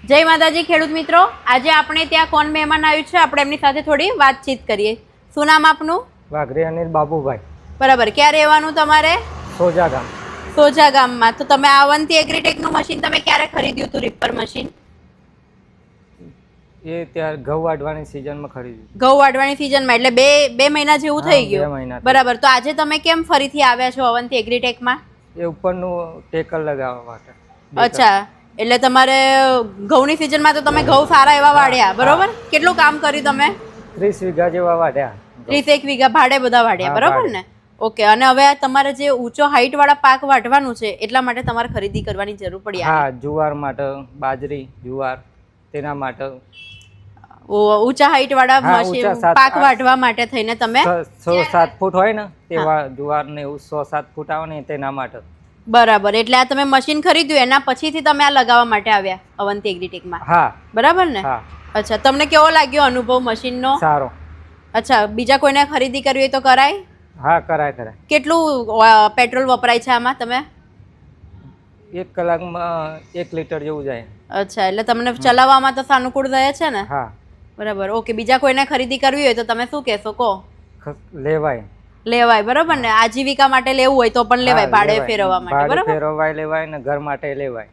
જય માતાજી ખેડૂત મિત્રો, આજે આપણે ત્યાં કોણ મહેમાન આવ્યું છે, આપણે એમની સાથે થોડી વાતચીત કરીએ. શું નામ આપનું? વાઘરી અનિલ બાબુભાઈ. બરાબર. ક્યાં રહેવાનું તમારે? સોજા ગામ. સોજા ગામમાં. તો તમે અવંતી એગ્રીટેકનું મશીન તમે ક્યારે ખરીદ્યું હતું, રીપર મશીન? એ ત્યારે ઘઉં વાઢવાની સિઝનમાં ખરીદ્યું. ઘઉં વાઢવાની સિઝનમાં, એટલે બે મહિના જેવું થઈ ગયું. 2 મહિના. બરાબર. તો આજે તમે કેમ ફરીથી આવ્યા છો અવંતી એગ્રીટેકમાં? એ ઉપરનું ટેકર લગાવવા માટે. અચ્છા, એટલે તમારે ઘઉંની સિઝનમાં તો તમે ઘઉં સારા એવા વાઢ્યા, બરોબર? કેટલું કામ કર્યું તમે? 30 વીઘા જેવા વાઢ્યા. 31 વીઘા ભાડે બધા વાઢ્યા, હા, બરોબર ભાડે. ને? ઓકે. અને હવે તમારે જે ઊંચો હાઈટ વાળા પાક વાઢવાનું છે, એટલા માટે તમારે ખરીદી કરવાની જરૂર પડી. હા, જુવાર માટે, બાજરી, જુવાર, તેના માટે ઊંચા હાઈટ વાળા હા, મશીન ઊંચા પાક વાઢવા માટે થઈને તમે 6-7 ફૂટ હોય ને તેવા જુવાર ને એવું 6-7 ફૂટ આવે ને તેના માટે. બરાબર. એટલે આ તમે મશીન ખરીદ્યું એના પછીથી તમે આ લગાવવા માટે આવ્યા અવંતી એગ્રીટેકમાં, હા. બરાબર ને? હા, અચ્છા, તમને કેવો લાગ્યો અનુભવ મશીનનો? સારો. અચ્છા, બીજા કોઈને ખરીદી કરવી હોય તો કરાય? હા, કરાય. કેટલું પેટ્રોલ વપરાય છે આમાં? તમે 1 કલાકમાં 1 લીટર જેવું જાય. અચ્છા, એટલે તમને ચલાવવામાં તો સાનુકૂળ રહે છે ને? હા, બરાબર. ઓકે. બીજા કોઈને ખરીદી કરવી હોય તો તમે શું કહેશો, કહો? લેવાય. લેવાય, બરાબર ને? આજીવિકા માટે લેવું હોય તો પણ લેવાય, હા, ભાડે લેવાય. ફેરવવા માટે, ભાડે બરાબર? ફેરવાય લેવાય ને ઘર માટે લેવાય.